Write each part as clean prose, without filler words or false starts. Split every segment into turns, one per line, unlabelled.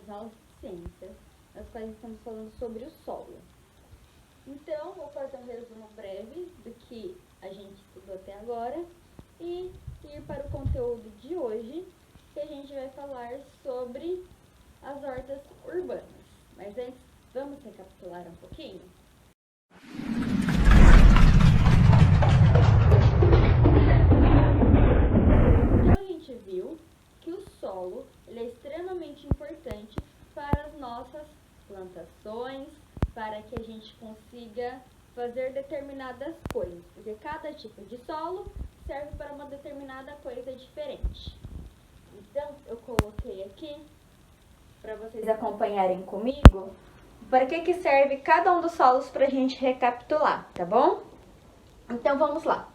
nas aulas de ciências, nas quais estamos falando sobre o solo. Então, vou fazer um resumo breve do que a gente estudou até agora e ir para o conteúdo de hoje, que a gente vai falar sobre as hortas urbanas. Mas antes, vamos recapitular um pouquinho? Então, a gente viu que o solo ele é extremamente importante para as nossas plantações, para que a gente consiga fazer determinadas coisas, porque cada tipo de solo serve para uma determinada coisa diferente. Então, eu coloquei aqui para vocês acompanharem comigo para que serve cada um dos solos para a gente recapitular, tá bom? Então, vamos lá.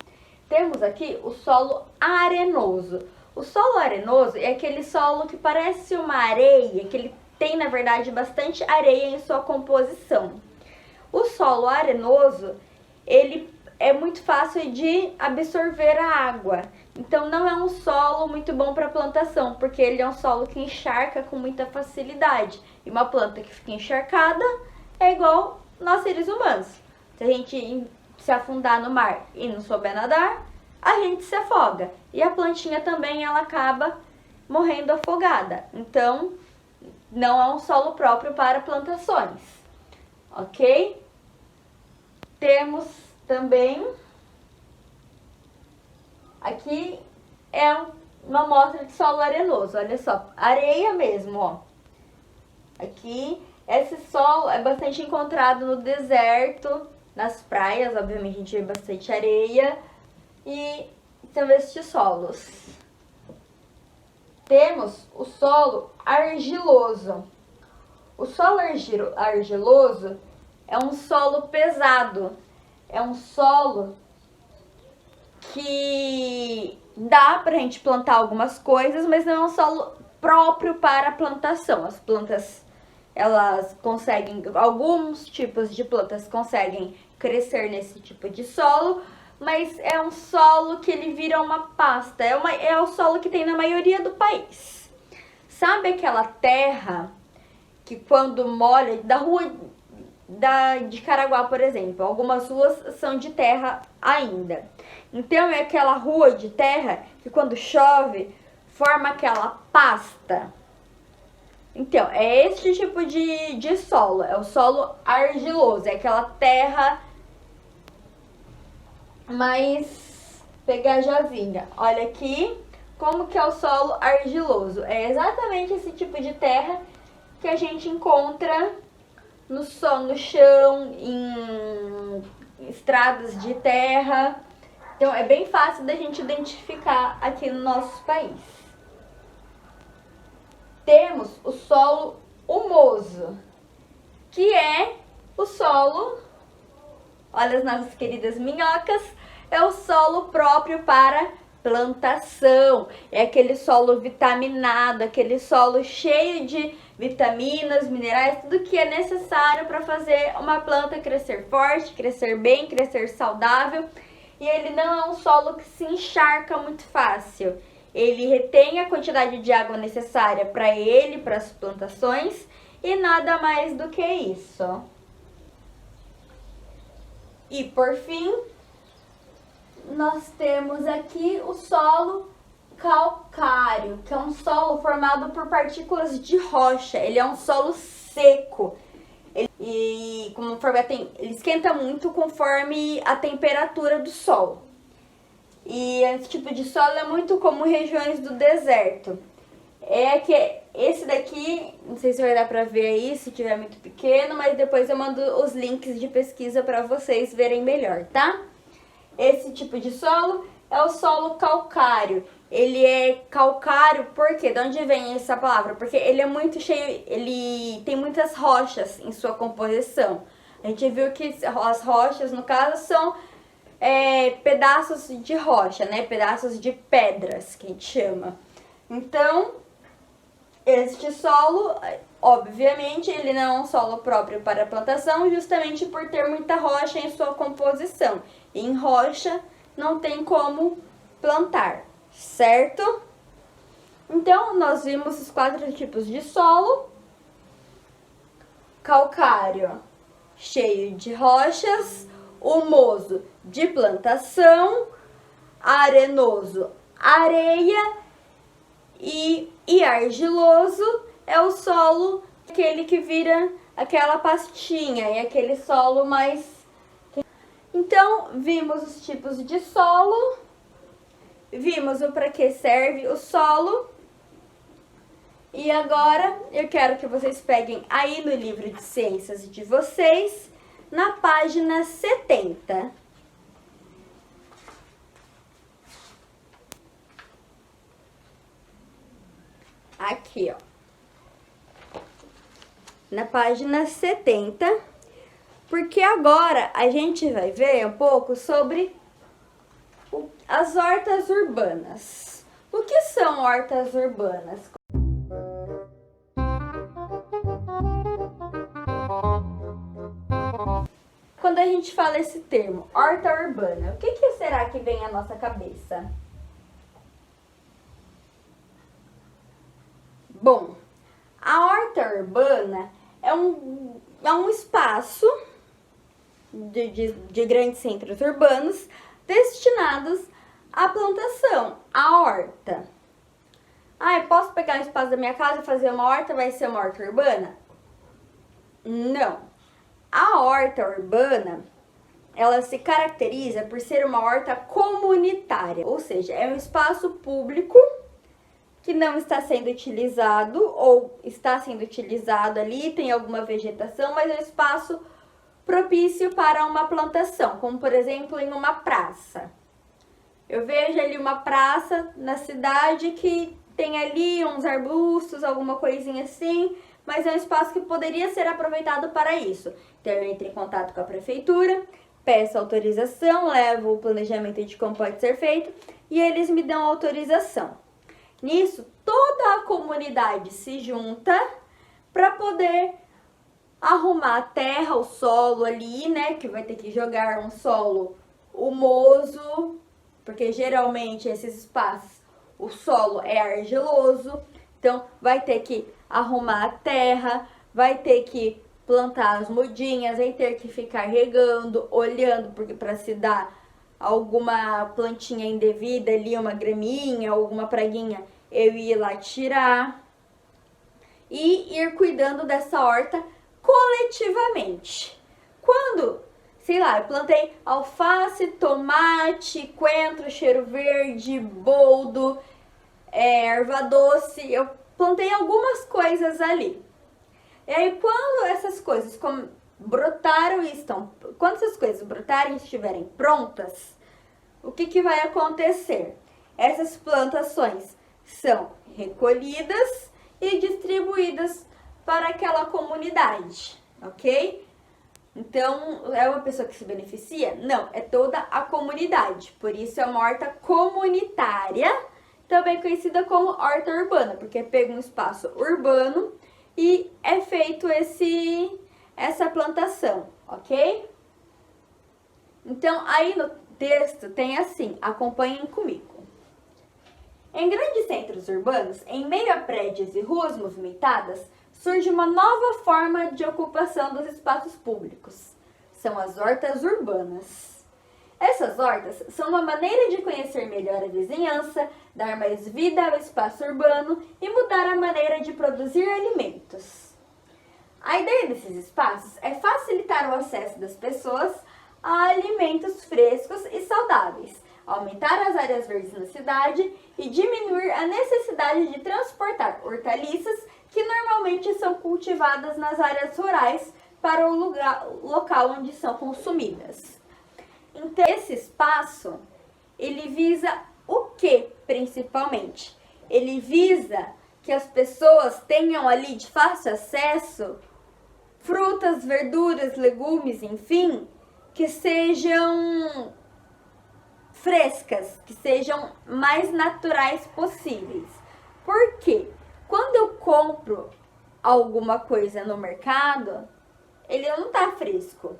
Temos aqui o solo arenoso. O solo arenoso é aquele solo que parece uma areia, que ele tem, na verdade, bastante areia em sua composição. O solo arenoso, ele é muito fácil de absorver a água. Então, não é um solo muito bom para plantação, porque ele é um solo que encharca com muita facilidade. E uma planta que fica encharcada é igual nós seres humanos. Se a gente se afundar no mar e não souber nadar, a gente se afoga. E a plantinha também, ela acaba morrendo afogada. Então, não é um solo próprio para plantações, ok? Temos também, aqui é uma amostra de solo arenoso, olha só, areia mesmo, ó. Aqui, esse solo é bastante encontrado no deserto, nas praias, obviamente a gente vê bastante areia, e são estes solos. Temos o solo argiloso. O solo argiloso é um solo pesado. É um solo que dá pra gente plantar algumas coisas, mas não é um solo próprio para a plantação. As plantas, elas conseguem, alguns tipos de plantas conseguem crescer nesse tipo de solo, mas é um solo que ele vira uma pasta. É o solo que tem na maioria do país. Sabe aquela terra que quando molha, da rua de Caraguá, por exemplo, algumas ruas são de terra ainda. Então é aquela rua de terra que quando chove forma aquela pasta. Então, é esse tipo de solo, é o solo argiloso, é aquela terra mais pegajosinha. Olha aqui como que é o solo argiloso. É exatamente esse tipo de terra que a gente encontra no chão, em estradas de terra. Então é bem fácil da gente identificar aqui no nosso país. Temos o solo humoso, que é o solo, olha as nossas queridas minhocas, é o solo próprio para plantação. É aquele solo vitaminado, aquele solo cheio de vitaminas, minerais, tudo que é necessário para fazer uma planta crescer forte, crescer bem, crescer saudável. E ele não é um solo que se encharca muito fácil. Ele retém a quantidade de água necessária para ele, para as plantações, e nada mais do que isso. E por fim, nós temos aqui o solo calcário, que é um solo formado por partículas de rocha. Ele é um solo seco. Ele esquenta muito conforme a temperatura do solo. E esse tipo de solo é muito comum em regiões do deserto. É que esse daqui, não sei se vai dar pra ver aí, se tiver muito pequeno, mas depois eu mando os links de pesquisa para vocês verem melhor, tá? Esse tipo de solo é o solo calcário. Ele é calcário por quê? De onde vem essa palavra? Porque ele é muito cheio, ele tem muitas rochas em sua composição. A gente viu que as rochas, no caso, são pedaços de rocha, né? Pedaços de pedras, que a gente chama. Então, este solo, obviamente, ele não é um solo próprio para plantação, justamente por ter muita rocha em sua composição. E em rocha não tem como plantar, certo? Então, nós vimos os 4 tipos de solo calcário, cheio de rochas, humoso de plantação, arenoso, areia e argiloso é o solo, aquele que vira aquela pastinha e aquele solo mais... Então, vimos os tipos de solo, vimos o para que serve o solo. E agora eu quero que vocês peguem aí no livro de ciências de vocês, na página 70. Aqui, ó. Na página 70, porque agora a gente vai ver um pouco sobre as hortas urbanas. O que são hortas urbanas? Quando a gente fala esse termo, horta urbana, o que será que vem à nossa cabeça? Bom, a horta urbana é um espaço de grandes centros urbanos destinados à plantação, à horta. Ah, eu posso pegar o espaço da minha casa e fazer uma horta, vai ser uma horta urbana? Não. A horta urbana, ela se caracteriza por ser uma horta comunitária, ou seja, é um espaço público que não está sendo utilizado ou está sendo utilizado ali, tem alguma vegetação, mas é um espaço propício para uma plantação, como por exemplo em uma praça. Eu vejo ali uma praça na cidade que tem ali uns arbustos, alguma coisinha assim, mas é um espaço que poderia ser aproveitado para isso. Então eu entro em contato com a prefeitura, peço autorização, levo o planejamento de como pode ser feito e eles me dão autorização. Nisso, toda a comunidade se junta para poder arrumar a terra, o solo ali, né? Que vai ter que jogar um solo humoso, porque geralmente esses espaços o solo é argiloso, então vai ter que arrumar a terra, vai ter que plantar as mudinhas, vai ter que ficar regando, olhando para se dar alguma plantinha indevida ali, uma graminha, alguma praguinha, eu ir lá tirar e ir cuidando dessa horta coletivamente. Quando, sei lá, eu plantei alface, tomate, coentro, cheiro verde, boldo, erva doce, eu plantei algumas coisas ali. E aí quando essas coisas brotaram e quando essas coisas brotarem e estiverem prontas, o que vai acontecer? Essas plantações são recolhidas e distribuídas para aquela comunidade, ok? Então, é uma pessoa que se beneficia? Não, é toda a comunidade. Por isso é uma horta comunitária, também conhecida como horta urbana, porque pega um espaço urbano e é feito essa plantação, ok? Então, aí no texto tem assim, acompanhem comigo. Em grandes centros urbanos, em meio a prédios e ruas movimentadas, surge uma nova forma de ocupação dos espaços públicos. São as hortas urbanas. Essas hortas são uma maneira de conhecer melhor a vizinhança, dar mais vida ao espaço urbano e mudar a maneira de produzir alimentos. A ideia desses espaços é facilitar o acesso das pessoas a alimentos frescos e saudáveis, aumentar as áreas verdes na cidade e diminuir a necessidade de transportar hortaliças que normalmente são cultivadas nas áreas rurais para o local onde são consumidas. Então, esse espaço, ele visa o que, principalmente? Ele visa que as pessoas tenham ali de fácil acesso frutas, verduras, legumes, enfim, que sejam frescas, que sejam mais naturais possíveis. Por quê? Quando eu compro alguma coisa no mercado, ele não está fresco.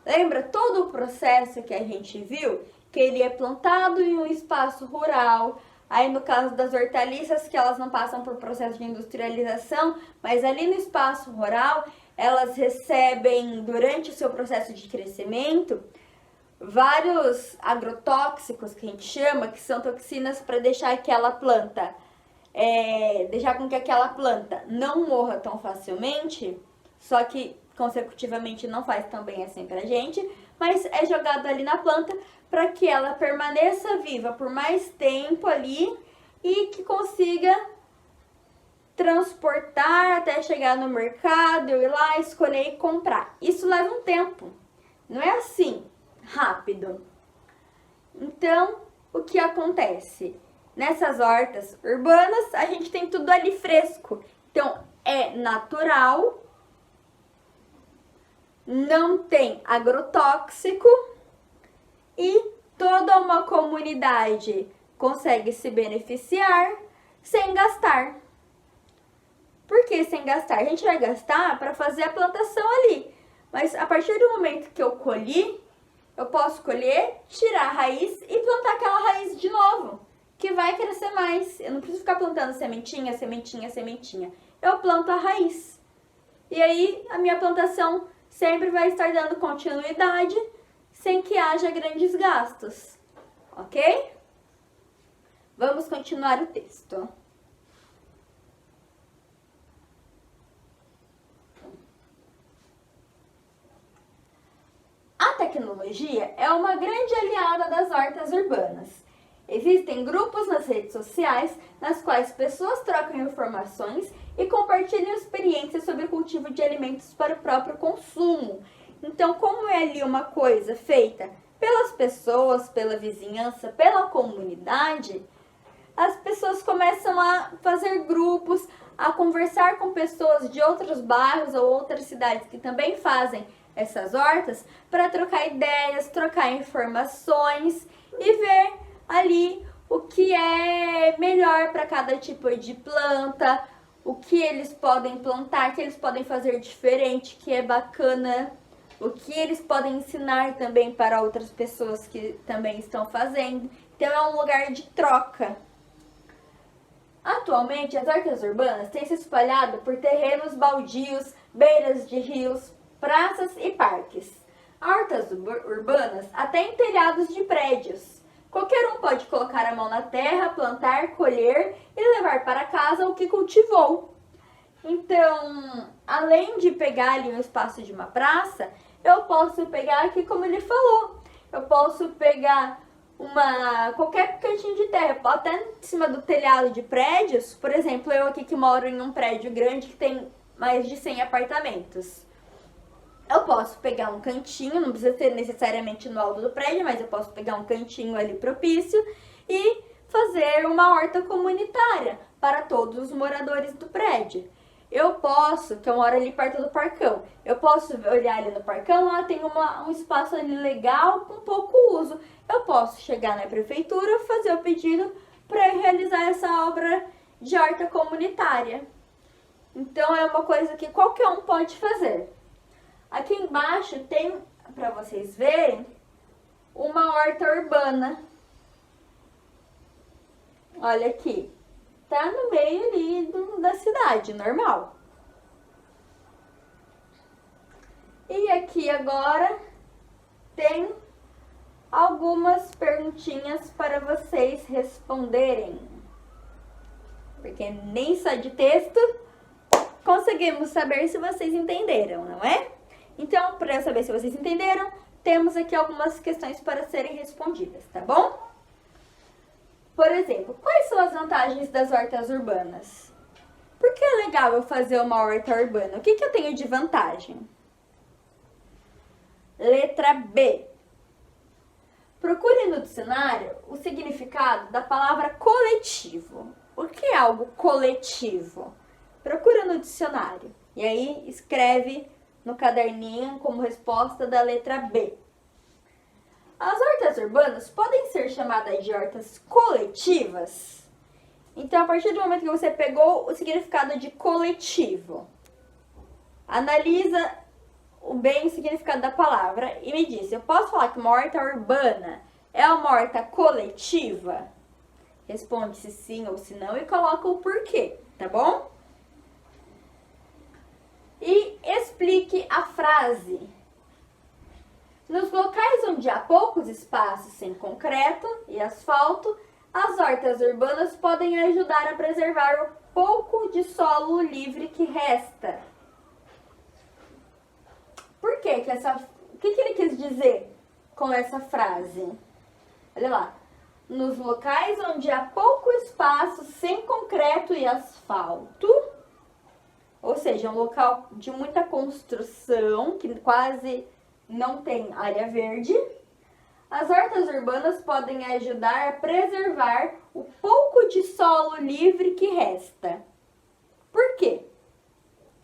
Lembra todo o processo que a gente viu? Que ele é plantado em um espaço rural. Aí no caso das hortaliças, que elas não passam por processo de industrialização, mas ali no espaço rural, elas recebem, durante o seu processo de crescimento, vários agrotóxicos, que a gente chama, que são toxinas para deixar aquela planta, deixar com que aquela planta não morra tão facilmente, só que consecutivamente não faz tão bem assim pra gente, mas é jogado ali na planta para que ela permaneça viva por mais tempo ali e que consiga transportar até chegar no mercado, ir lá, escolher e comprar. Isso leva um tempo, não é assim, rápido. Então, o que acontece? Nessas hortas urbanas, a gente tem tudo ali fresco. Então, é natural, não tem agrotóxico e toda uma comunidade consegue se beneficiar sem gastar. Por que sem gastar? A gente vai gastar para fazer a plantação ali. Mas a partir do momento que eu colhi, eu posso colher, tirar a raiz e plantar aquela raiz de novo, que vai crescer mais. Eu não preciso ficar plantando sementinha, sementinha, sementinha. Eu planto a raiz. E aí a minha plantação sempre vai estar dando continuidade, sem que haja grandes gastos. Ok? Vamos continuar o texto. A tecnologia é uma grande aliada das hortas urbanas. Existem grupos nas redes sociais nas quais pessoas trocam informações e compartilham experiências sobre o cultivo de alimentos para o próprio consumo. Então, como é ali uma coisa feita pelas pessoas, pela vizinhança, pela comunidade, as pessoas começam a fazer grupos, a conversar com pessoas de outros bairros ou outras cidades que também fazem essas hortas para trocar ideias, trocar informações e ver ali o que é melhor para cada tipo de planta, o que eles podem plantar, que eles podem fazer diferente, que é bacana, o que eles podem ensinar também para outras pessoas que também estão fazendo. Então é um lugar de troca. Atualmente, as hortas urbanas têm se espalhado por terrenos baldios, beiras de rios, praças e parques. Hortas urbanas até em telhados de prédios. Qualquer um pode colocar a mão na terra, plantar, colher e levar para casa o que cultivou. Então, além de pegar ali um espaço de uma praça, eu posso pegar aqui, como ele falou, eu posso pegar qualquer cantinho de terra, até em cima do telhado de prédios. Por exemplo, eu aqui que moro em um prédio grande que tem mais de 100 apartamentos. Eu posso pegar um cantinho, não precisa ser necessariamente no alto do prédio, mas eu posso pegar um cantinho ali propício e fazer uma horta comunitária para todos os moradores do prédio. Eu posso, que eu moro ali perto do parcão, eu posso olhar ali no parcão, lá tem um espaço ali legal com pouco uso. Eu posso chegar na prefeitura, fazer o pedido para realizar essa obra de horta comunitária. Então é uma coisa que qualquer um pode fazer. Aqui embaixo tem, para vocês verem, uma horta urbana. Olha aqui. Tá no meio ali da cidade, normal. E aqui agora tem algumas perguntinhas para vocês responderem. Porque nem só de texto conseguimos saber se vocês entenderam, não é? Então, para saber se vocês entenderam, temos aqui algumas questões para serem respondidas, tá bom? Por exemplo, quais são as vantagens das hortas urbanas? Por que é legal eu fazer uma horta urbana? O que eu tenho de vantagem? Letra B. Procure no dicionário o significado da palavra coletivo. O que é algo coletivo? Procura no dicionário. E aí escreve no caderninho como resposta da letra B. As hortas urbanas podem ser chamadas de hortas coletivas? Então, a partir do momento que você pegou o significado de coletivo, analisa bem o significado da palavra e me diz, eu posso falar que uma horta urbana é uma horta coletiva? Responde se sim ou se não e coloca o porquê, tá bom? e explique a frase. Nos locais onde há poucos espaços sem concreto e asfalto, as hortas urbanas podem ajudar a preservar o pouco de solo livre que resta. Por quê? O que ele quis dizer com essa frase? Olha lá. Nos locais onde há pouco espaço sem concreto e asfalto, ou seja, um local de muita construção, que quase não tem área verde, as hortas urbanas podem ajudar a preservar o pouco de solo livre que resta. Por quê?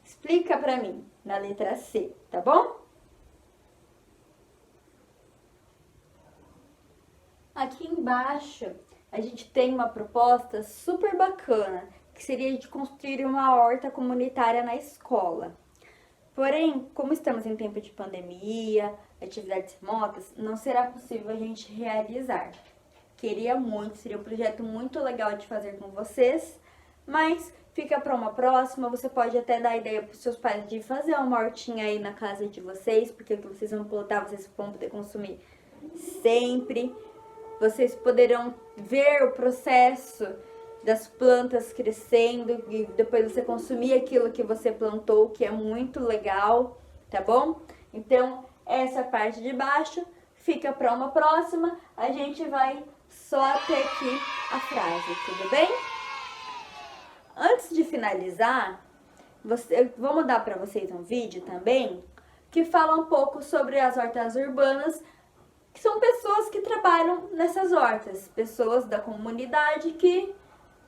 Explica pra mim na letra C, tá bom? Aqui embaixo a gente tem uma proposta super bacana, que seria de construir uma horta comunitária na escola. Porém, como estamos em tempo de pandemia, atividades remotas, não será possível a gente realizar. Queria muito, seria um projeto muito legal de fazer com vocês, mas fica para uma próxima. Você pode até dar ideia para os seus pais de fazer uma hortinha aí na casa de vocês, porque o que vocês vão plantar, vocês vão poder consumir sempre. Vocês poderão ver o processo das plantas crescendo e depois você consumir aquilo que você plantou, que é muito legal, tá bom? Então, essa parte de baixo fica para uma próxima. A gente vai só até aqui a frase, tudo bem? Antes de finalizar, vou mandar para vocês um vídeo também que fala um pouco sobre as hortas urbanas, que são pessoas que trabalham nessas hortas, pessoas da comunidade que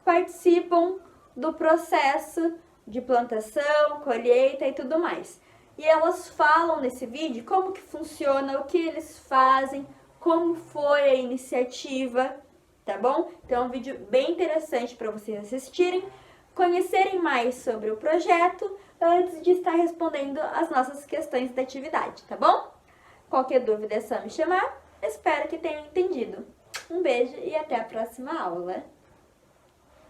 participam do processo de plantação, colheita e tudo mais. E elas falam nesse vídeo como que funciona, o que eles fazem, como foi a iniciativa, tá bom? Então é um vídeo bem interessante para vocês assistirem, conhecerem mais sobre o projeto antes de estar respondendo as nossas questões da atividade, tá bom? Qualquer dúvida é só me chamar. Espero que tenham entendido. Um beijo e até a próxima aula.